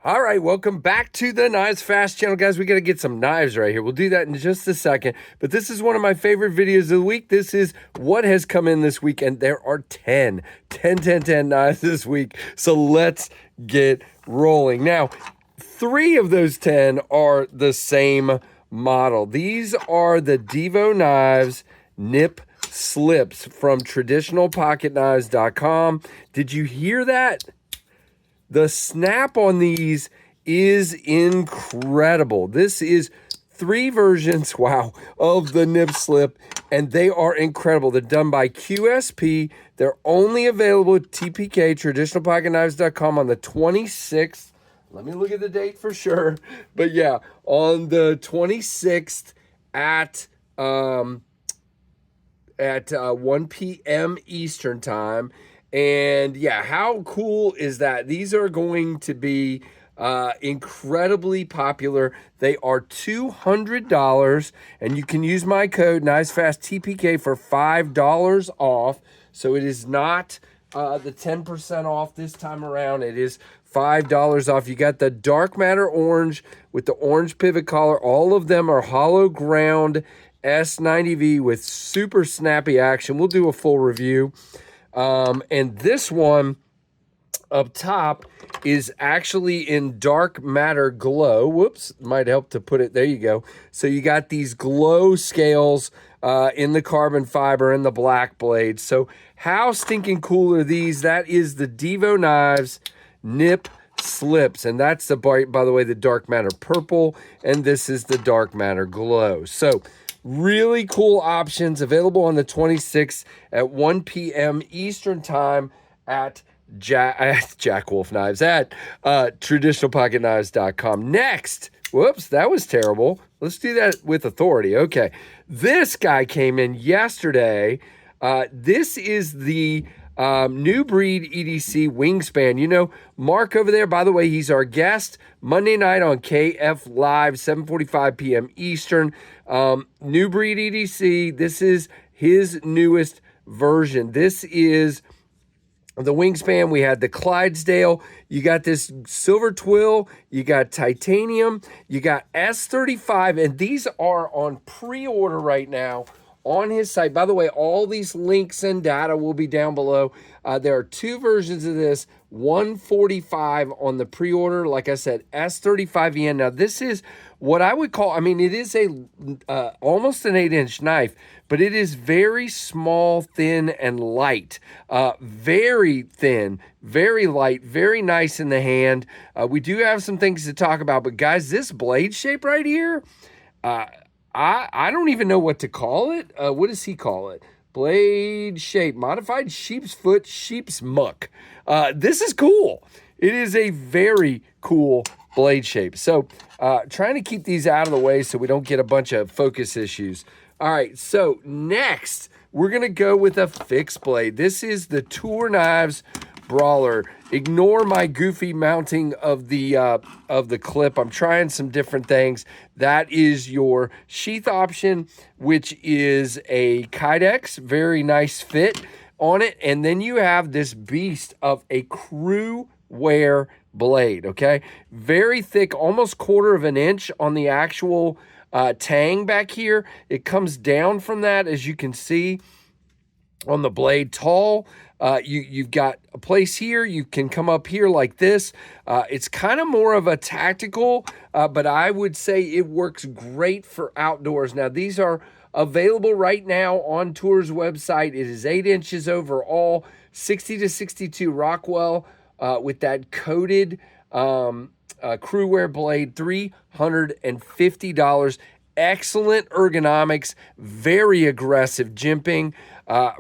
All right, welcome back to the Knives Fast channel, guys. We got to get some knives right here. We'll do that in just a second. But this is one of my favorite videos of the week. This is what has come in this week, and there are 10 knives this week. So let's get rolling. Now, 3 of those 10 are the same model. These are the DVO Knives Nip Slips from traditionalpocketknives.com. Did you hear that? The snap on these is incredible. This is 3 versions, wow, of the nip slip, and they are incredible. They're done by QSP. They're only available at TPK, traditionalpocketknives.com, on the 26th. Let me look at the date for sure. But yeah, on the 26th at 1 p.m. Eastern time. And yeah, how cool is that? These are going to be incredibly popular. They are $200, and you can use my code KnivesFastTPK for $5 off. So it is not the 10% off this time around. It is $5 off. You got the dark matter orange with the orange pivot collar. All of them are hollow ground S90V with super snappy action. We'll do a full review. And this one up top is actually in dark matter glow. Whoops, might help to put it, there you go. So you got these glow scales in the carbon fiber and the black blade. So how stinking cool are these? That is the DVO Knives Nip Slips. And that's the, by the way, the dark matter purple. And this is the dark matter glow. So really cool options available on the 26th at 1 p.m. Eastern time at Jack Wolf Knives at traditionalpocketknives.com. Next, whoops, that was terrible. Let's do that with authority. Okay, this guy came in yesterday. This is the new Breed EDC wingspan. You know, Mark over there, by the way, he's our guest Monday night on KF Live, 7:45 p.m. Eastern. New Breed EDC, this is his newest version. This is the wingspan. We had the Clydesdale. You got this silver twill. You got titanium. You got S35. And these are on pre-order right now on his site. By the way, all these links and data will be down below. There are 2 versions of this, 145 on the pre-order. Like I said, S35EN. Now, this is what I would call, I mean, it is a almost an 8-inch knife, but it is very small, thin, and light. Very thin, very light, very nice in the hand. We do have some things to talk about, but guys, this blade shape right here, I don't even know what to call it. What does he call it? Blade shape, modified sheep's foot, sheep's muck. This is cool. It is a very cool blade shape. So trying to keep these out of the way so we don't get a bunch of focus issues. All right, so next we're gonna go with a fixed blade. This is the Tour Knives Brawler. Ignore my goofy mounting of the clip. I'm trying some different things. That is your sheath option, which is a Kydex, very nice fit on it. And then you have this beast of a crew wear blade, okay? Very thick, almost 1/4 of an inch on the actual tang back here. It comes down from that, as you can see on the blade, tall. You've got a place here. You can come up here like this. It's kind of more of a tactical, but I would say it works great for outdoors. Now, these are available right now on Tour's website. It is 8 inches overall, 60 to 62 Rockwell with that coated crew wear blade, $350. Excellent ergonomics, very aggressive jimping.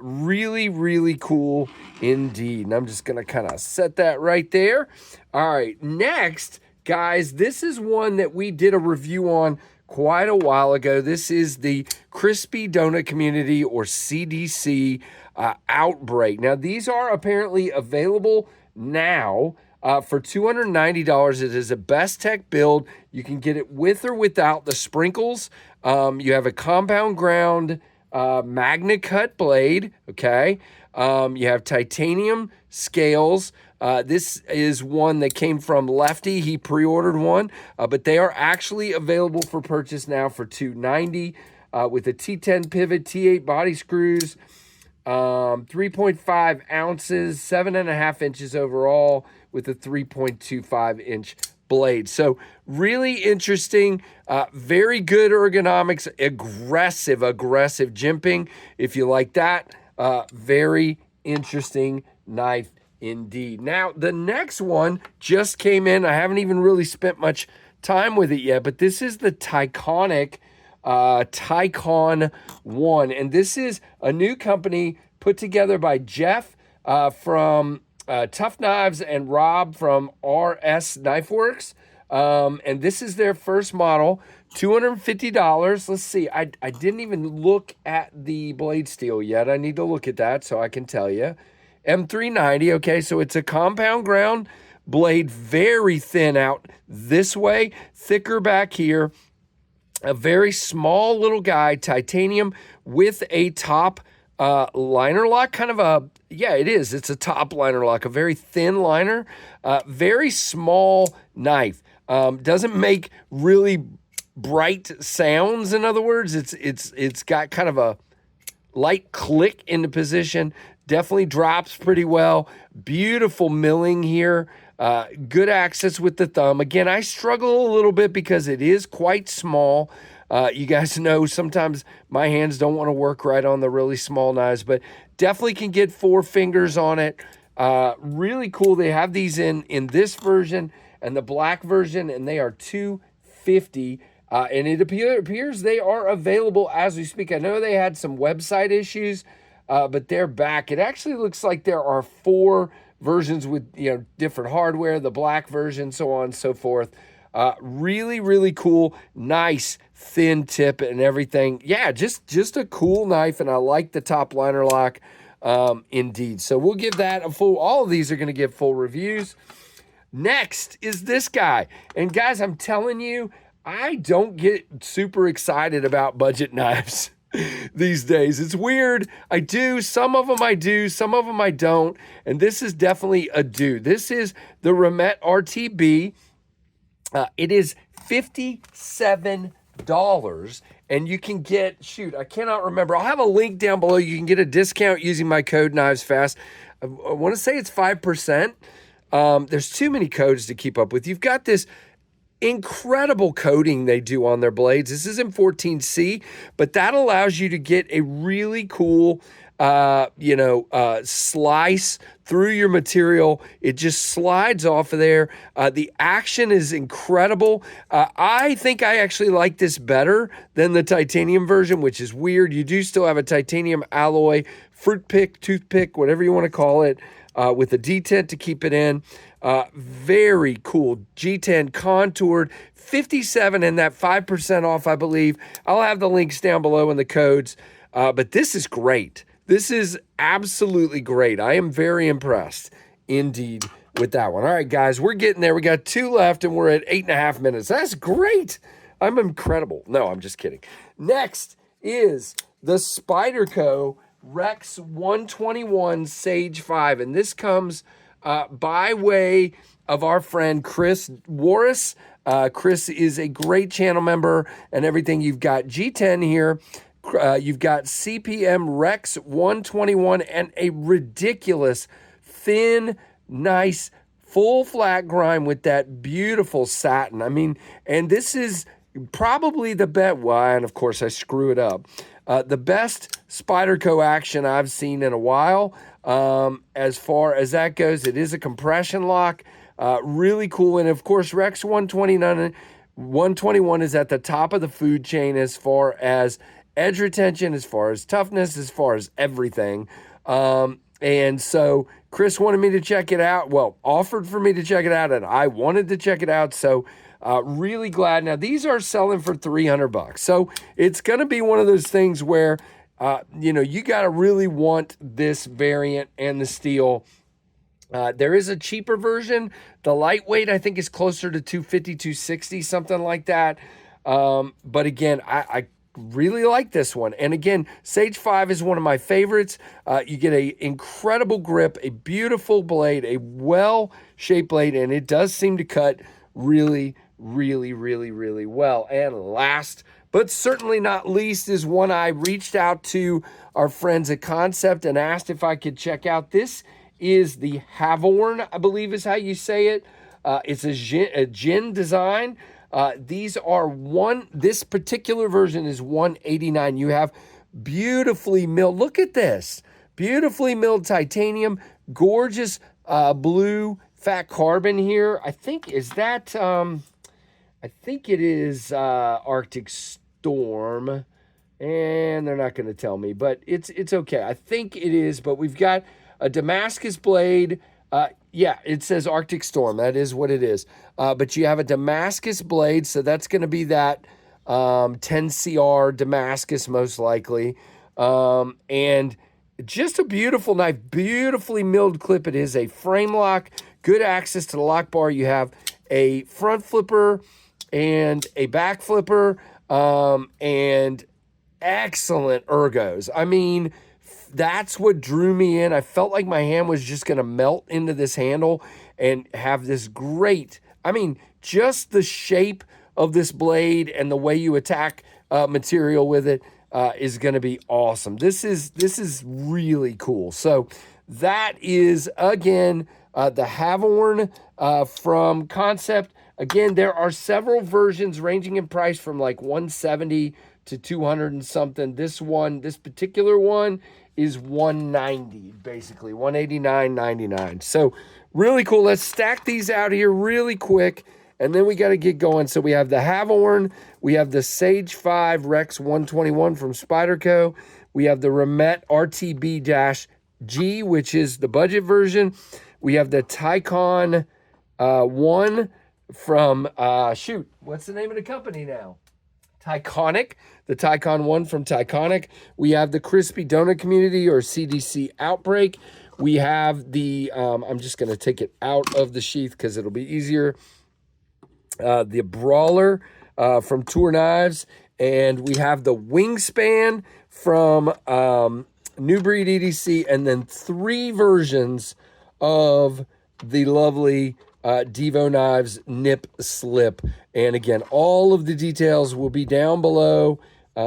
Really, really cool indeed. And I'm just going to kind of set that right there. All right, next, guys, this is one that we did a review on quite a while ago. This is the Crispy Donut Community, or CDC Outbreak. Now, these are apparently available now for $290. It is a Best Tech build. You can get it with or without the sprinkles. You have a compound ground Magna Cut blade, okay? You have titanium scales. This is one that came from Lefty. He pre-ordered one, but they are actually available for purchase now for $290 with a T10 pivot, T8 body screws, 3.5 ounces, 7.5 inches overall with a 3.25 inch blade. So really interesting, very good ergonomics, aggressive jimping. If you like that, very interesting knife indeed. Now, the next one just came in. I haven't even really spent much time with it yet, but this is the Tonic Tycon 1. And this is a new company put together by Jeff from Tough Knives and Rob from RS Knife Works. And this is their first model, $250. Let's see, I didn't even look at the blade steel yet. I need to look at that so I can tell you. M390, okay, so it's a compound ground blade, very thin out this way, thicker back here. A very small little guy, titanium with a top liner lock, kind of a, yeah, it is. It's a top liner lock, a very thin liner, very small knife. Doesn't make really bright sounds. In other words, it's got kind of a light click into position. Definitely drops pretty well. Beautiful milling here. Good access with the thumb. Again, I struggle a little bit because it is quite small. You guys know sometimes my hands don't want to work right on the really small knives, but definitely can get 4 fingers on it. Really cool. They have these in this version and the black version, and they are $250. And it appears they are available as we speak. I know they had some website issues, but they're back. It actually looks like there are 4 versions with, you know, different hardware, the black version, so on and so forth. Really, really cool, nice, thin tip and everything. Yeah, just a cool knife, and I like the top liner lock indeed. So we'll give that a full, all of these are going to get full reviews. Next is this guy. And guys, I'm telling you, I don't get super excited about budget knives these days. It's weird. I do. Some of them I do. Some of them I don't. And this is definitely a do. This is the Remt RTB. It is $57. And you can get, shoot, I cannot remember. I'll have a link down below. You can get a discount using my code KnivesFast. I want to say it's 5%. There's too many codes to keep up with. You've got this incredible coating they do on their blades. This is in 14C, but that allows you to get a really cool, slice through your material. It just slides off of there. The action is incredible. I think I actually like this better than the titanium version, which is weird. You do still have a titanium alloy, fruit pick, toothpick, whatever you want to call it, with a detent to keep it in. Very cool. G10 contoured, 57 and that 5% off, I believe. I'll have the links down below in the codes. But this is great. This is absolutely great. I am very impressed indeed with that one. All right, guys, we're getting there. We got 2 left and we're at 8.5 minutes. That's great. I'm incredible. No, I'm just kidding. Next is the Spyderco Rex 121 Sage 5. And this comes by way of our friend Chris Warras. Chris is a great channel member and everything. You've got G10 here. You've got CPM Rex 121 and a ridiculous, thin, nice, full flat grind with that beautiful satin. I mean, and this is probably the best, well, and of course I screw it up, the best Spyderco action I've seen in a while. As far as that goes, it is a compression lock, really cool. And of course, Rex 121 is at the top of the food chain as far as edge retention, as far as toughness, as far as everything. And so Chris wanted me to check it out. Well, offered for me to check it out, and I wanted to check it out. So really glad. Now, these are selling for $300. So it's going to be one of those things where, you got to really want this variant and the steel. There is a cheaper version. The lightweight, I think, is closer to $250, $260, something like that. But again, I really like this one. And again, Sage 5 is one of my favorites. You get a incredible grip, a beautiful blade, a well-shaped blade, and it does seem to cut really, really, really, really well. And last but certainly not least is one I reached out to our friends at Concept and asked if I could check out. This is the Havorn, I believe is how you say it. It's a gin design. These are this particular version is $189. You have beautifully milled, look at this, beautifully milled titanium, gorgeous blue fat carbon here. I think, is that, I think it is Arctic Storm, and they're not going to tell me, but it's okay. I think it is, but we've got a Damascus blade. Yeah, it says Arctic Storm. That is what it is. But you have a Damascus blade, so that's going to be that 10CR Damascus most likely. And just a beautiful knife, beautifully milled clip. It is a frame lock, good access to the lock bar. You have a front flipper and a back flipper, and excellent ergos. I mean, that's what drew me in. I felt like my hand was just going to melt into this handle and have this great, I mean, just the shape of this blade and the way you attack material with it is going to be awesome. This is really cool. So that is, again, the Havorn from Concept. Again, there are several versions ranging in price from like $170 to $200 and something. This particular one is $190, basically $189.99. So really cool. Let's stack these out here really quick, and then we got to get going. So we have the Havorn, we have the Sage 5 Rex 121 from Spyderco, we have the Remt RTB-G, which is the budget version. We have the Tycon 1 from, shoot, what's the name of the company now? Tyconic, the Tycon 1 from Tyconic. We have the Crispy Donut Community, or CDC Outbreak. We have the, I'm just going to take it out of the sheath because it'll be easier. The Brawler from Tour Knives. And we have the Wingspan from New Breed EDC. And then 3 versions of the lovely DVO Knives Nip Slip. And again, all of the details will be down below. I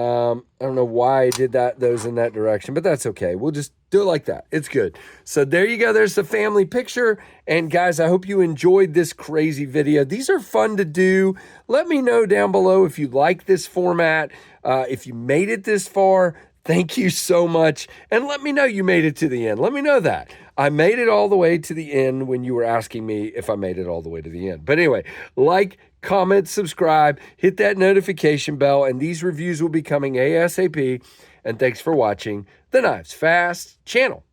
don't know why I did those in that direction, but that's okay. We'll just do it like that. It's good. So there you go. There's the family picture. And guys, I hope you enjoyed this crazy video. These are fun to do. Let me know down below if you like this format. If you made it this far, thank you so much. And let me know you made it to the end. Let me know that. I made it all the way to the end when you were asking me if I made it all the way to the end. But anyway, like, comment, subscribe, hit that notification bell, and these reviews will be coming ASAP. And thanks for watching the Knives Fast channel.